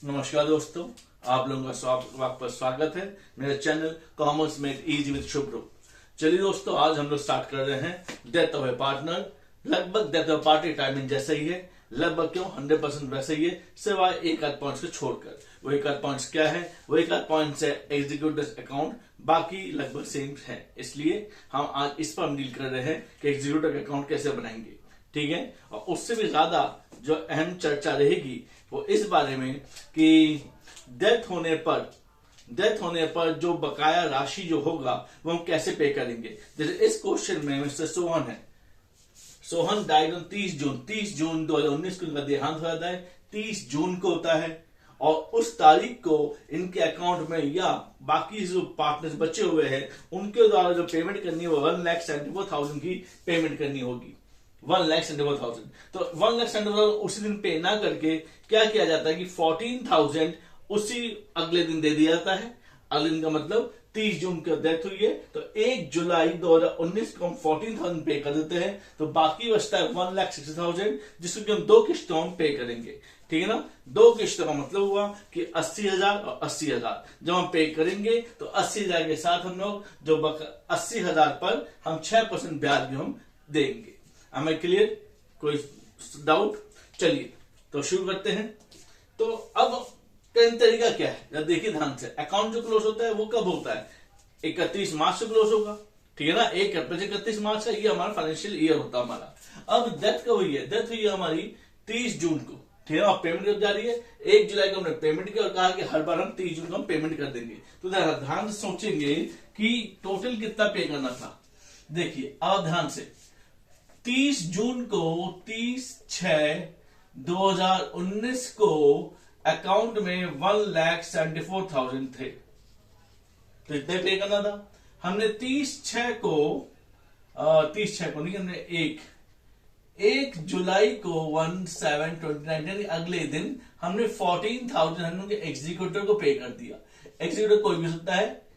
नमस्कार दोस्तों, आप लोगों का वापस स्वागत है मेरे channel commerce made easy with Shubhro. चलिए दोस्तों, आज हम लोग स्टार्ट कर रहे हैं डेथ ऑफ ए पार्टनर। लगभग डेथ ऑफ पार्टी टाइमिंग जैसा ही है, लगभग क्यों 100% वैसे ही है, सिवाय एक आध पॉइंट्स को छोड़कर। वो एक आध पॉइंट्स क्या है? वो एक आध पॉइंट्स है एग्जीक्यूटिव अकाउंट, बाकी लगभग सेम है। इसलिए हम आज इस पर डील कर रहे हैं कि एग्जीक्यूटिव अकाउंट कैसे बनाएंगे, ठीक है। और उससे भी ज्यादा जो अहम चर्चा रहेगी वो इस बारे में कि डेथ होने पर जो बकाया राशि जो होगा वो हम कैसे पे करेंगे। जैसे इस क्वेश्चन में मिस्टर सोहन है, सोहन डाइड ऑन 30 जून 2019 को इनका देहांत हो जाता है। 30 जून को होता है और उस तारीख को इनके अकाउंट में या बाकी जो पार्टनर्स बचे हुए हैं उनके द्वारा जो पेमेंट करनी है वो 1,74,000 की पेमेंट करनी होगी। 1,74,000। तो 1,74,000 उसी दिन पे ना करके क्या किया जाता है कि 14,000 उसी अगले दिन दे दिया जाता है। अगले दिन का मतलब 30 जून को डेथ हुई है तो 1 जुलाई 2019 को हम 14,000 पे कर देते हैं। तो बाकी बचता है 1,60,000, जिसको कि हम 2 किस्तों में पे करेंगे, ठीक है ना। 2 किस्तों का मतलब हुआ कि 80,000 और 80,000 जब हम पे करेंगे तो 80,000 के साथ हम लोग जो 80,000 पर हम 6% ब्याज भी हम देंगे। Am I clear? कोई डाउट? चलिए तो शुरू करते हैं। तो अब तरीका क्या है, जब देखिए ध्यान से, अकाउंट जो क्लोज होता है वो कब होता है? 31 मार्च से क्लोज होगा, ठीक है ना। 1 अप्रैल से 31 मार्च का ये हमारा फाइनेंशियल ईयर होता है हमारा। अब डेथ कब हुई है? डेथ हुई है हमारी 30 जून को, ठीक है। और पेमेंट कब जा रही है? 1 जुलाई को हमने पेमेंट किया और कहा कि हर बार हम 30 जून को हम पेमेंट कर देंगे। तो ध्यान से सोचेंगे कि टोटल कितना पे करना था। देखिए अब ध्यान से, 30 जून को 30/6/2019 को अकाउंट में 1,74,000 थे, तो इतने पे करना था। हमने 30/6 को नहीं, हमने 1 जुलाई को 1/7/29 यानी अगले दिन हमने 14,000 हमने एग्जीक्यूटिव को पे कर दिया। एग्जीक्यूटिव कोई भी हो सकता है,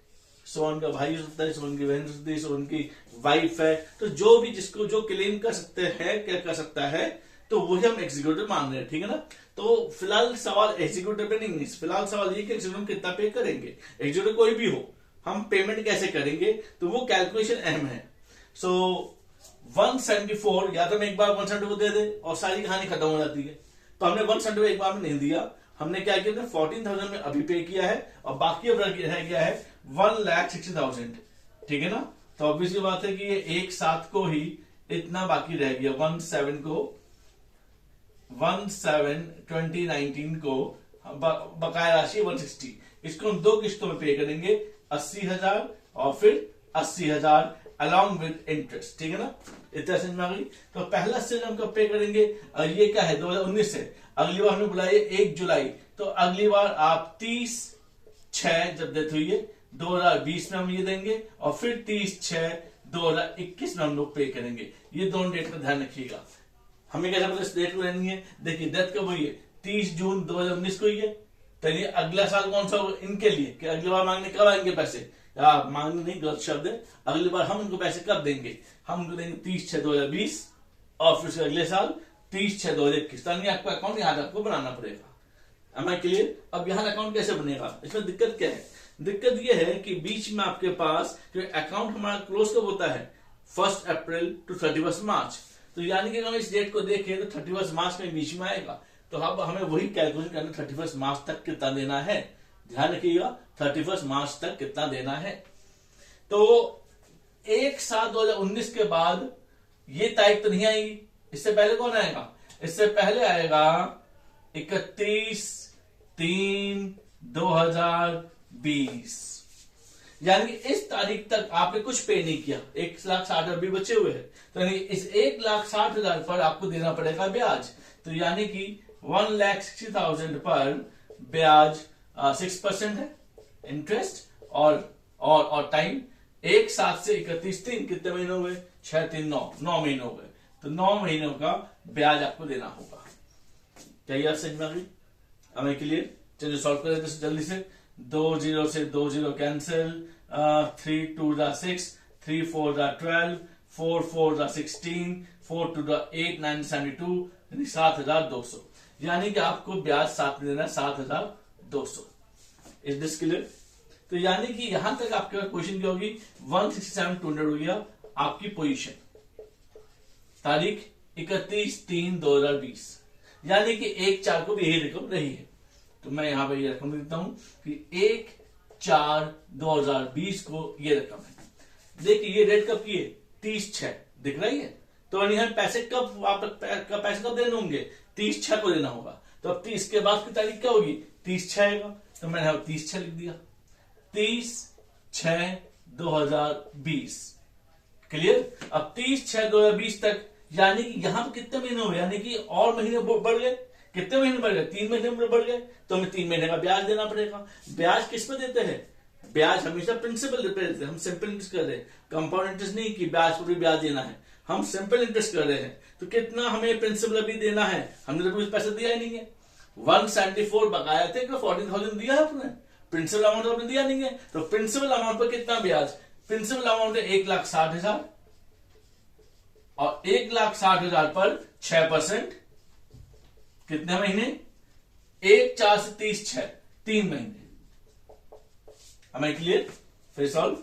सोहन का भाई हो सकता है, सोहन की बहन हो सकती है, सोहन की वाइफ है, तो जो भी जिसको जो क्लेम कर सकते हैं, क्या कर सकता है, तो वही हम एग्जीक्यूटिव मान रहे हैं, ठीक है ना। तो फिलहाल सवाल एग्जीक्यूटिव पे नहीं, फिलहाल सवाल ये कि एग्जीक्यूटिव कितना पे करेंगे। एग्जीक्यूटिव कोई भी हो, हम पेमेंट कैसे करेंगे, तो वो कैलकुलेशन अहम है। सो 174 या तो हम एक बार 174 दे दे और सारी कहानी खत्म हो जाती है। तो हमने 174 एक बार में नहीं दिया, हमने क्या किया, 14,000 में अभी पे किया है और बाकी अब रह गया है 1,60,000, ठीक है ना। तो ऑब्वियस की बात है कि ये एक साथ को ही इतना बाकी रह गया। 1/7/2019 को बकाया राशि 160, इसको हम 2 किस्तों में पे करेंगे, 80,000 और फिर 80,000 अलॉन्ग विद इंटरेस्ट, ठीक है ना। इतना समझ में आ गई। तो पहला स्टेज हम कब पे करेंगे? ये क्या है, 2019 है। अगली बार हमने बुलाई 1 जुलाई, तो अगली बार आप 30/6 जब डेथ हुई है 2020 में हम ये देंगे और फिर 30/6/2021 में हम लोग पे करेंगे। ये दोनों डेट का ध्यान रखिएगा। हमें कैसे पता इस डेट को लेनी है? देखिए डेथ कब हुई है? 30 जून 2019 को हुई है। तो ये अगला साल कौन सा होगा इनके लिए कि अगली बार मांगने कब आएंगे पैसे? मांगने नहीं, गलत शब्द है। अगली बार हम उनको पैसे कब देंगे? हम उनको देंगे 30/6/2020 और फिर अगले साल 30/6/2021। आपका अकाउंट यहाँ आपको बनाना पड़ेगा। Am I clear? अब यहाँ अकाउंट कैसे बनेगा? इसमें दिक्कत क्या है? दिक्कत यह है कि बीच में आपके पास जो अकाउंट हमारा क्लोज कब होता है? 1 अप्रैल टू 31 मार्च। तो यानी कि अगर इस डेट को देखें तो 31 मार्च में बीच में आएगा। तो अब हमें वही कैलकुलेशन करना, 31 मार्च तक कितना देना है। ध्यान रखिएगा, 31 मार्च तक कितना देना है। तो 1/7/2019 के बाद ये तारीख तो नहीं आएगी। इससे पहले कौन आएगा? इससे पहले आएगा 31/3/2020, यानी कि इस तारीख तक आपने कुछ पे नहीं किया। 1,60,000 भी बचे हुए हैं, तो यानी इस 1,60,000 पर आपको देना पड़ेगा ब्याज। तो यानी कि 1,60,000 पर ब्याज 6% है इंटरेस्ट और टाइम 1/7 से 31/3 कितने महीने हो गए? 6/3/9 महीने हो गए। तो 9 महीनों का ब्याज आपको देना होगा। क्या ये समझ में आ गई? हमें क्लियर? चलिए सॉल्व कर देते जल्दी से। 2 0 से 2 0 कैंसिल, 3 2 6, 3 4 12, 4 4 16, 4 2 8 9 72, 7,200। यानी कि आपको ब्याज साथ में देना है 7,200। Is this clear? तो यानी कि यहां तक आपके पोजीशन क्या होगी, 167,200 हो गया आपकी पोजीशन, तारीख 31/3/2020, यानी कि 1/4 को भी यही रकम रही है। तो मैं यहां पर ये रकम देता हूं कि 1/4/2020 को ये रकम है। देखिए ये डेट कब की है, 30/6 दिख रही है। तो यहाँ पैसे कब वापस, पैसे कब देने होंगे, 30/6 को देना होगा। तो अब 30 के बाद की तारीख क्या होगी, 30/6 आएगा। तो मैंने यहाँ 30/6 लिख दिया, 30/6/2020। क्लियर? अब 30/6/2020 तक, यानी कि यहां पर कितने महीने हुए, यानी कि और महीने बढ़ गए। कितने महीने बढ़ गए, 3 महीने बढ़ गए। तो हमें 3 महीने का ब्याज देना पड़ेगा। ब्याज किस पे देते हैं, ब्याज हमेशा प्रिंसिपल पे देते हैं। हम सिंपल इंटरेस्ट कर रहे हैं, कंपाउंड इंटरेस्ट नहीं कि ब्याज पर भी ब्याज देना है, हम सिंपल इंटरेस्ट कर रहे हैं। तो कितना हमें प्रिंसिपल अभी देना है, हमने तो कुछ पैसा दिया ही नहीं है। 174 बकाया थे, 14,000 दिया है आपने, प्रिंसिपल अमाउंट आपने दिया नहीं है। तो प्रिंसिपल अमाउंट पर कितना ब्याज, प्रिंसिपल अमाउंट है 1,60,000 और 1,60,000 पर 6%, कितने महीने, 1/4 से 30/6, 3 महीने। हमें क्लियर? फिर सॉल्व,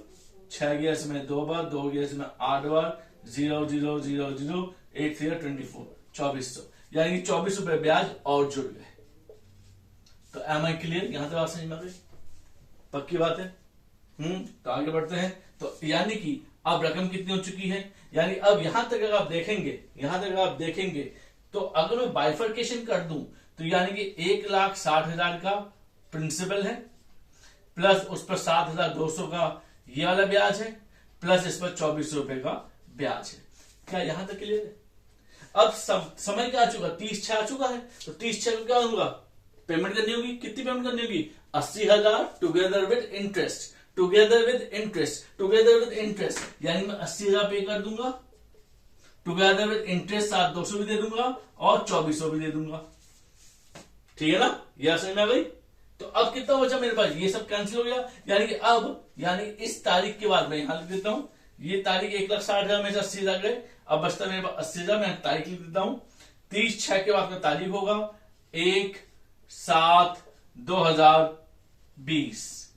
6 गया इसमें 2 बार, 2 गया इसमें 8 बार, 0 0 0 0 8 3 24, 2400, यानी 24 रुपए ब्याज और जुड़ गए। तो एम आई क्लियर? यहां तक बात समझ में आ गई, पक्की बात है। तो आगे बढ़ते हैं। तो यानी कि अब रकम कितनी हो चुकी है, यानी अब यहां तक अगर आप देखेंगे, यहां तक अगर आप देखेंगे तो अगर मैं बाइफर्केशन कर दूं तो यानी कि 1,60,000 का प्रिंसिपल है, प्लस उस पर 7,200 का ये वाला ब्याज है, प्लस इस पर 24 रुपए का ब्याज है। क्या यहां तक क्लियर है? अब समय क्या आ चुका, 30/6 आ चुका है। तो 30/6 को क्या होगा, पेमेंट करनी होगी। कितनी पेमेंट करनी होगी, 80,000 together with interest, together with interest, together with interest, यानी मैं 80,000 पे कर दूंगा, टुगेदर विद इंटरेस्ट 7,200 भी दे दूंगा और 2400 भी दे दूंगा। ठीक है ना, यह समझ में आ गई? तो अब कितना बचा मेरे पास, ये सब कैंसिल हो गया। यानी कि अब, यानी इस तारीख के बाद मैं यहां लिख देता हूं, ये तारीख 1,60,000 में से 80,000 गए, अब बचता मेरे पास 80,000, मैं तारीख लिख देता हूं। 30/6 के बाद में तारीख होगा 1/7/2020।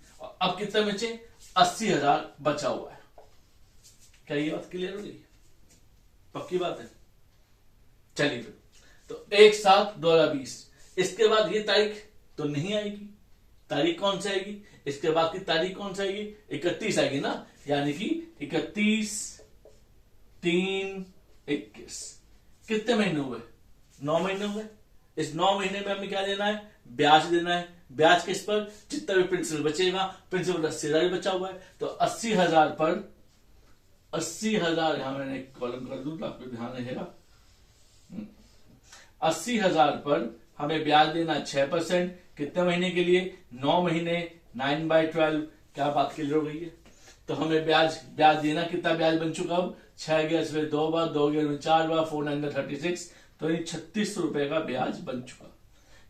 अब कितना बचे, 80,000 बचा हुआ है। क्या ये बात क्लियर हो गई, पक्की बात है? चलिए फिर, तो 1/7/2020, इसके बाद ये तारीख तो नहीं आएगी। तारीख कौन सी आएगी, इसके बाद की तारीख कौन सी आएगी, 31 आएगी ना, यानी कि 31/3/21। कितने महीने हुए, 9 महीने हुए। इस 9 महीने में हमें क्या देना है, ब्याज देना है। ब्याज किस पर, जितना भी प्रिंसिपल बचेगा, प्रिंसिपल 80,000 बचा हुआ है। तो 80,000 पर 80,000, यहां मैंने एक कॉलम कर दूं तो आपको ध्यान रहेगा। 80,000 पर हमें ब्याज देना 6%, कितने महीने के लिए, 9 महीने, 9/12। क्या बात क्लियर हो गई है? तो हमें ब्याज देना, कितना ब्याज बन चुका, अब 6 गया इसमें 2 बार, 2 गया इसमें 4 बार, 4 9 36, तो ये 3600 रुपए का ब्याज बन चुका।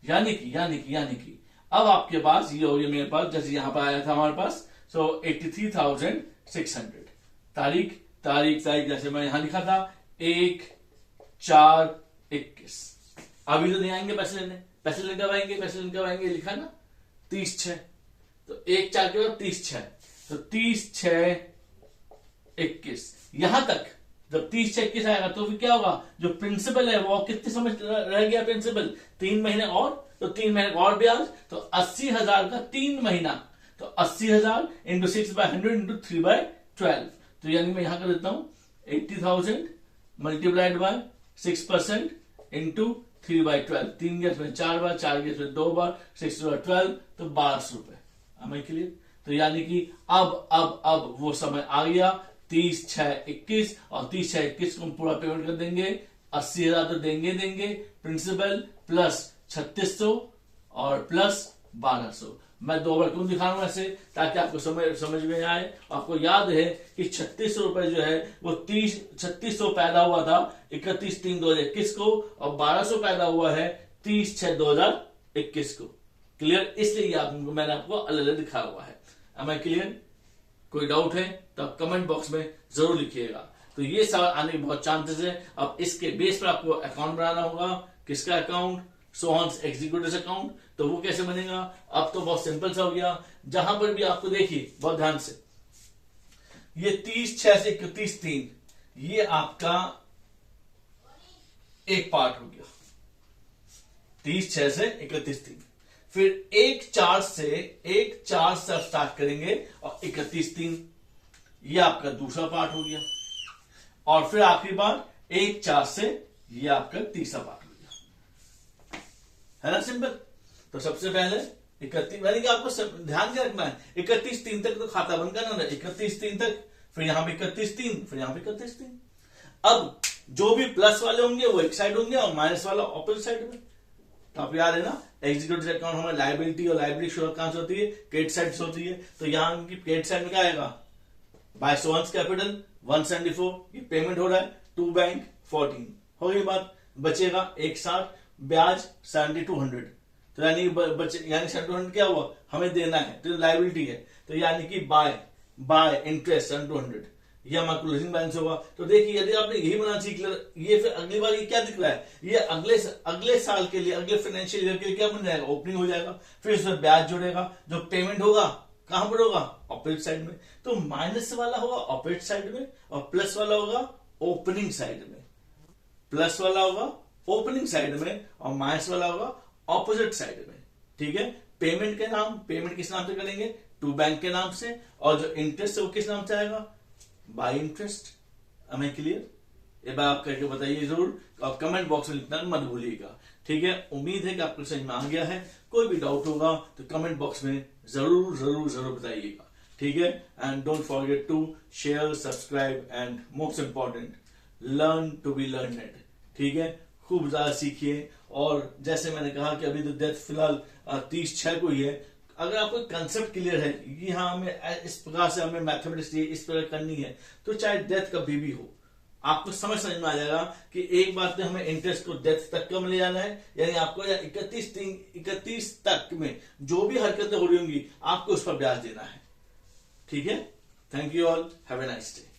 यानी कि अब आपके पास ये हो गया मेरे पास, जैसे यहां पर आया था हमारे पास, सो 83,600। तारीख जैसे मैं यहां लिखा था 1/4/21। अभी तो नहीं आएंगे पैसे लेने कब आएंगे, लिखा ना 30/6, तो 1/4 के बाद 30/6, तो 30/6/21। यहां तक जब 30/6/21 आएगा तो फिर क्या होगा, जो प्रिंसिपल है वो कितने समय रह गया, प्रिंसिपल 3 महीने और, तो 3 महीने और ब्याज, तो 80,000 का 3 महीना, तो 80,000 इंटू 6/100 इंटू 3/12। तो यानी मैं यहां कर देता हूं 80,000 मल्टीप्लाइड बाय 6% इंटू 3/12। 3 गया इसमें 4 बार, 4 गया इसमें 2 बार, 6/12, तो 1200 रुपए। हमें क्लियर? तो यानी कि अब वो समय आ गया 30/6/21, और 30/6/21 को हम पूरा पेमेंट कर देंगे। 80,000 तो देंगे प्रिंसिपल, प्लस 3600 और प्लस 1200। मैं 2 बार क्यों दिखा रहा हूं ऐसे, ताकि आपको समझ में आए। आपको याद है कि 3600 रुपए जो है वो 3600 पैदा हुआ था 31/3/2021 को, और 1200 पैदा हुआ है 30/6/2021 को। क्लियर? इसलिए मैंने आपको अलग अलग दिखा हुआ है। Am I clear? कोई डाउट है तो आप कमेंट बॉक्स में जरूर लिखिएगा। तो ये सवाल आने के बहुत चांसेस है। अब इसके बेस पर आपको अकाउंट बनाना होगा। किसका अकाउंट, सोहन्स एग्जीक्यूटिव अकाउंट। तो वो कैसे बनेगा? अब तो बहुत सिंपल सा हो गया। जहां पर भी आपको देखिए बहुत ध्यान से, ये 30/6 से 31/3 ये आपका एक पार्ट हो गया, 30/6 से 31/3। फिर 1/4 से आप स्टार्ट करेंगे और 31/3 ये आपका दूसरा पार्ट हो गया। और फिर आखिरी बार 1/4 से ये आपका तीसरा पार्ट हो गया, है ना सिंपल। तो सबसे पहले 31, यानी कि आपको ध्यान क्या रखना है, 31/3 तक तो खाता बंद करना है, 31/3 तक, फिर यहां पे 31/3, फिर यहां पे 31/3। अब जो भी प्लस वाले होंगे वो एक साइड होंगे और माइनस वाला ऑपोजिट साइड में। तो आप याद है ना, एग्जीक्यूटिव अकाउंट हमारे लायबिलिटी और लायबिलिटी शो कहां से होती है? क्रेडिट साइड से होती है। तो यहां की क्रेडिट साइड में क्या आएगा? बाय सोहन्स कैपिटल 174 ये पेमेंट हो रहा है, टू बैंक 14 हो गई बात। बचेगा 160, ब्याज 7200। तो यानी यानी 7200 क्या हुआ? हमें देना है, तो लायबिलिटी है। तो यानी कि बाय इंटरेस्ट 7200 ये हमारा क्लोजिंग बैलेंस होगा। तो देखिए यदि आपने यही बना सीख लिया, ये फिर अगली बार ये क्या दिख रहा है? ये अगले साल के लिए, अगले फाइनेंशियल ईयर के लिए क्या बन जाएगा? ओपनिंग हो जाएगा। फिर उसमें ब्याज जुड़ेगा, जो पेमेंट होगा कहां पर होगा? ऑपोजिट साइड में। तो माइनस वाला होगा ऑपोजिट साइड में और प्लस वाला होगा ओपनिंग साइड में। प्लस वाला होगा ओपनिंग साइड में और माइनस वाला होगा ऑपोजिट साइड में। ठीक है। पेमेंट किस नाम से करेंगे? टू बैंक के नाम से। और जो इंटरेस्ट है वो किस नाम से आएगा? Bye interest. हमें क्लियर? ये बात आप करके बताइए जरूर, और कमेंट बॉक्स में लिखना मत भूलिएगा। ठीक है। उम्मीद है कि आपको समझ में आ गया है। कोई भी डाउट होगा तो कमेंट बॉक्स में जरूर बताइएगा। ठीक है। And don't forget to share, subscribe and most important learn to be learned. ठीक है। खूब ज्यादा सीखिए। और जैसे मैंने कहा कि अभी तो डेथ फिलहाल 30/6 को ही है। अगर आपको कंसेप्ट क्लियर है कि हाँ हमें इस प्रकार से हमें मैथमेटिक्स इस प्रकार करनी है, तो चाहे डेथ कभी भी हो आपको समझ में आ जाएगा कि एक बात तो हमें इंटरेस्ट को डेथ तक कम ले जाना है। यानी आपको 31 तक में जो भी हरकतें हो रही होंगी आपको उस पर ब्याज देना है। ठीक है। Thank you all, have a nice day.